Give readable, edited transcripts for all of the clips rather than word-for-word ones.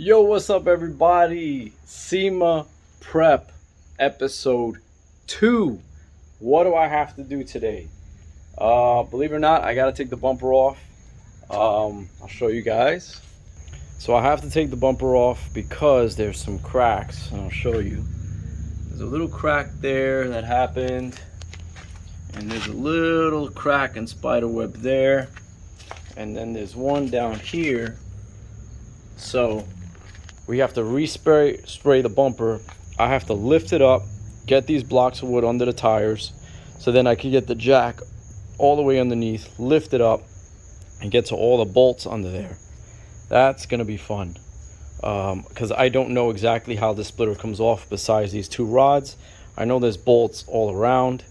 Yo, what's up, everybody? Sema Prep episode 2. What do I have to do today? Believe it or not, I gotta take the bumper off. I'll show you guys. So I have to take the bumper off because there's some cracks, and I'll show you. There's a little crack there that happened, and there's a little crack and spider web there, and then there's one down here. So we have to spray the bumper. I have to lift it up, get these blocks of wood under the tires, so then I can get the jack all the way underneath, lift it up, and get to all the bolts under there. That's gonna be fun, because I don't know exactly how the splitter comes off besides these two rods. I know there's bolts all around.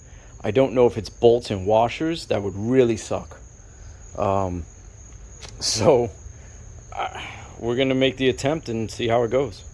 I don't know if it's bolts and washers. That would really suck. We're gonna make the attempt and see how it goes.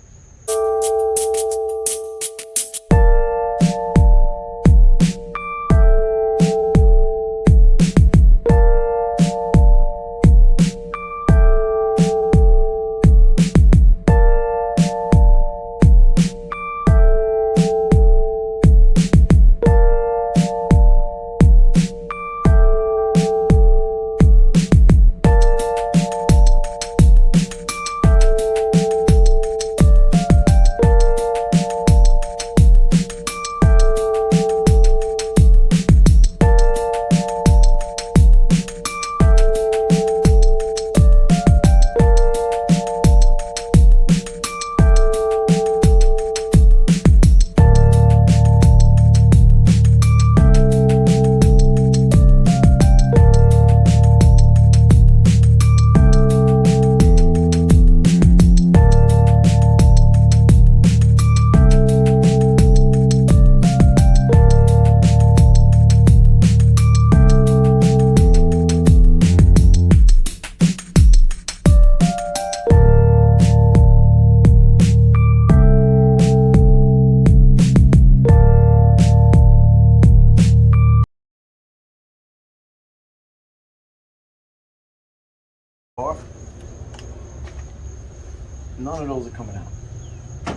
None of those are coming out.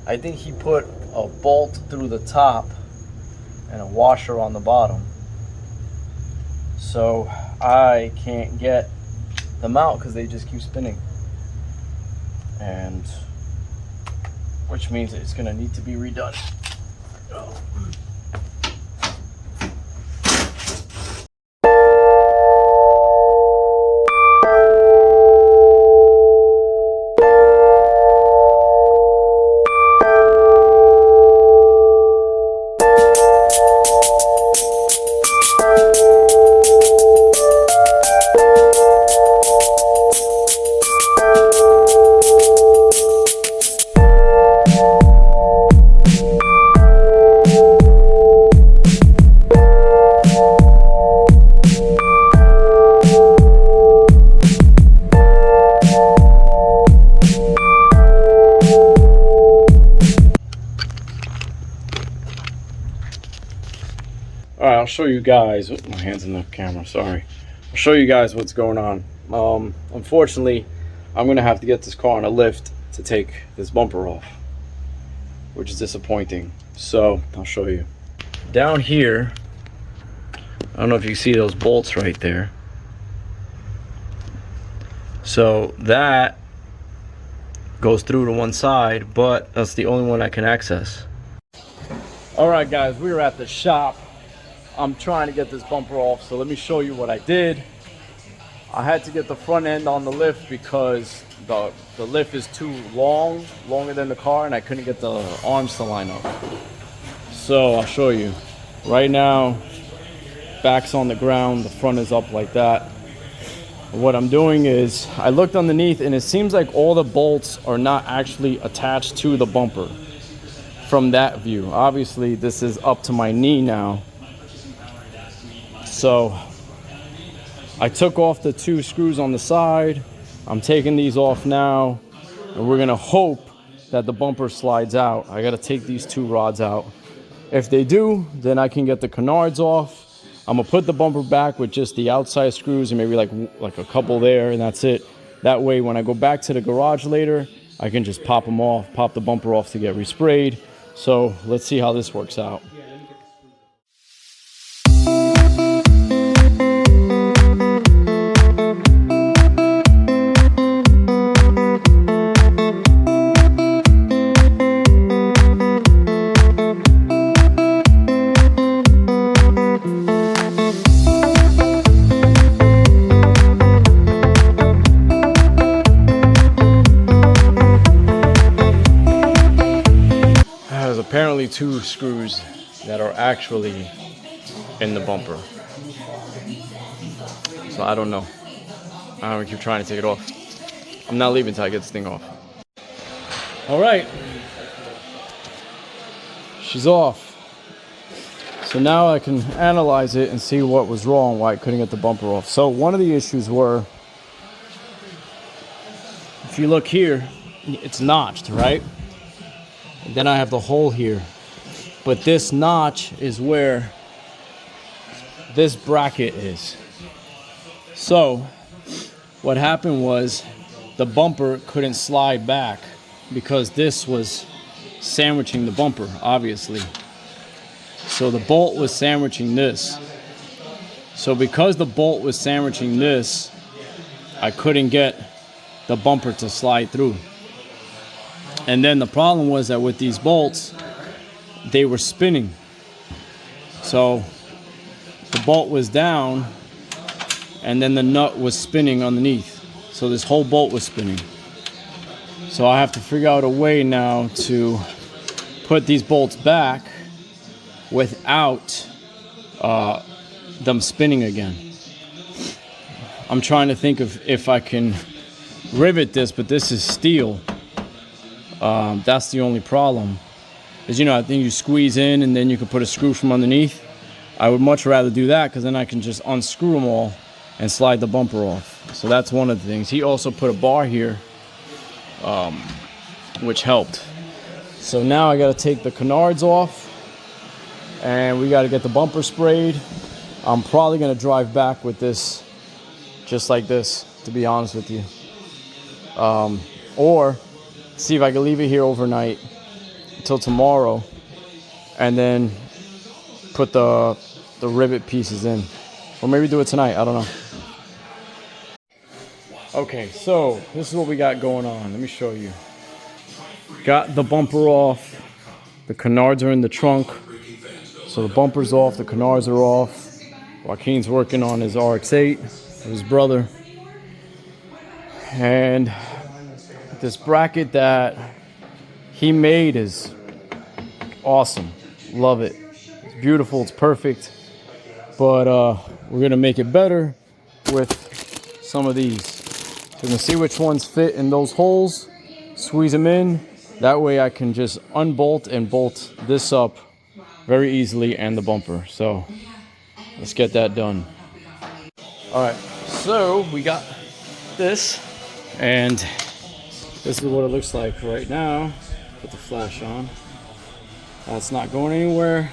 I think he put a bolt through the top and a washer on the bottom, so I can't get them out because they just keep spinning, and which means it's gonna need to be redone. Oh. All right, I'll show you guys. My hand's in the camera, sorry. I'll show you guys what's going on. Unfortunately, I'm gonna have to get this car on a lift to take this bumper off, which is disappointing. So I'll show you. Down here, I don't know if you see those bolts right there. So that goes through to one side, but that's the only one I can access. All right, guys, we're at the shop. I'm trying to get this bumper off, so let me show you what I did. I had to get the front end on the lift because the lift is too longer than the car, and I couldn't get the arms to line up. So I'll show you. Right now, back's on the ground, the front is up like that. What I'm doing is, I looked underneath and it seems like all the bolts are not actually attached to the bumper from that view. Obviously, this is up to my knee now. So I took off the two screws on the side. I'm taking these off now, and we're gonna hope that the bumper slides out. I gotta take these two rods out. If they do, then I can get the canards off. I'm gonna put the bumper back with just the outside screws and maybe like a couple there, and that's it. That way when I go back to the garage later, I can just pop them off, pop the bumper off to get resprayed. So let's see how this works out. Apparently 2 screws that are actually in the bumper. So I don't know. I'm gonna keep trying to take it off. I'm not leaving until I get this thing off. All right. She's off. So now I can analyze it and see what was wrong, why I couldn't get the bumper off. So one of the issues were, if you look here, it's notched, right? And then I have the hole here. But this notch is where this bracket is. So what happened was the bumper couldn't slide back because this was sandwiching the bumper, obviously. So the bolt was sandwiching this. So because the bolt was sandwiching this, I couldn't get the bumper to slide through. And then the problem was that with these bolts, they were spinning. So the bolt was down and then the nut was spinning underneath. So this whole bolt was spinning. So I have to figure out a way now to put these bolts back without them spinning again. I'm trying to think of if I can rivet this, but this is steel. That's the only problem. Is, you know, I think you squeeze in and then you can put a screw from underneath. I would much rather do that because then I can just unscrew them all and slide the bumper off. So that's one of the things. He also put a bar here, which helped. So now I got to take the canards off and we got to get the bumper sprayed. I'm probably going to drive back with this just like this, to be honest with you. Or see if I can leave it here overnight until tomorrow and then put the rivet pieces in, or maybe do it tonight, I don't know. Okay, so this is what we got going on. Let me show you. Got the bumper off, the canards are in the trunk, so the bumper's off, the canards are off. Joaquin's working on his RX-8 with his brother, and this bracket that he made is awesome. Love it. It's beautiful. It's perfect. But we're going to make it better with some of these. So you can see which ones fit in those holes. Squeeze them in. That way I can just unbolt and bolt this up very easily and the bumper. So let's get that done. All right. So we got this, and this is what it looks like right now. Put the flash on. That's not going anywhere.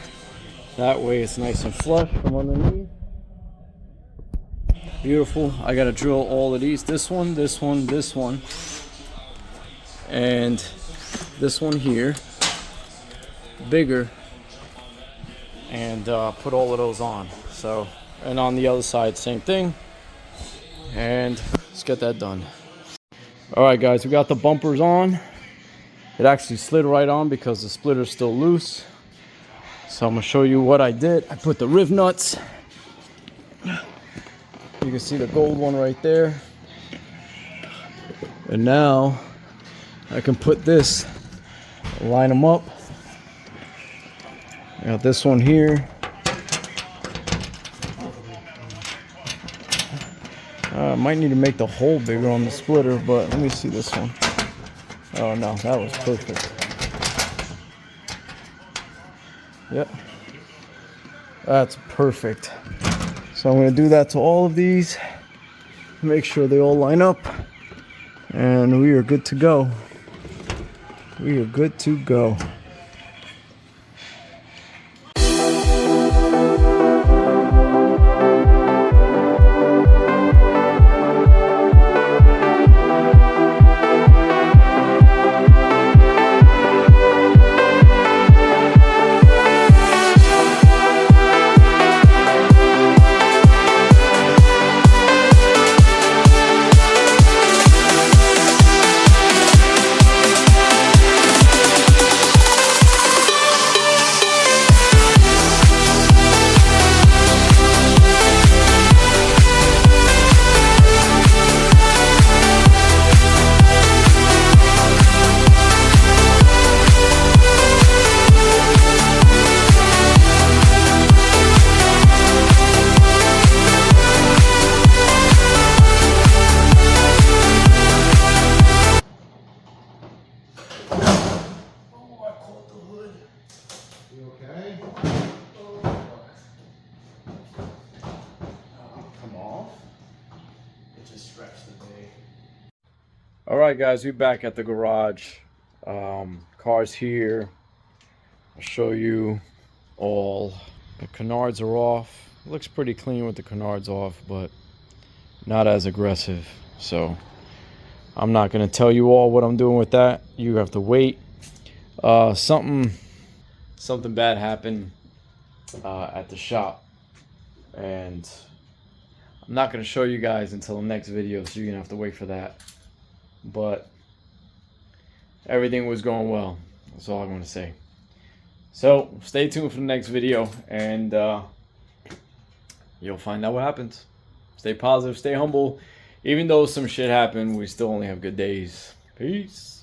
That way it's nice and flush from underneath. Beautiful. I gotta drill all of these. This one, this one, this one, and this one here. Bigger. And put all of those on. So, and on the other side, same thing. And let's get that done. All right, guys, we got the bumpers on. It actually slid right on because the splitter's still loose. So I'm gonna show you what I did. I put the riv nuts. You can see the gold one right there. And now I can put this, line them up. I got this one here. I might need to make the hole bigger on the splitter, but let me see this one. Oh no, that was perfect. Yep. That's perfect. So I'm going to do that to all of these. Make sure they all line up. And we are good to go. We are good to go. scratch today. All right, guys, we're back at the garage. Car's here. I'll show you all. The canards are off. It looks pretty clean with the canards off, but not as aggressive. So I'm not going to tell you all what I'm doing with that. You have to wait. Something bad happened at the shop, and I'm not going to show you guys until the next video, so you're going to have to wait for that. But everything was going well. That's all I'm going to say. So stay tuned for the next video, and you'll find out what happens. Stay positive, stay humble. Even though some shit happened, we still only have good days. Peace.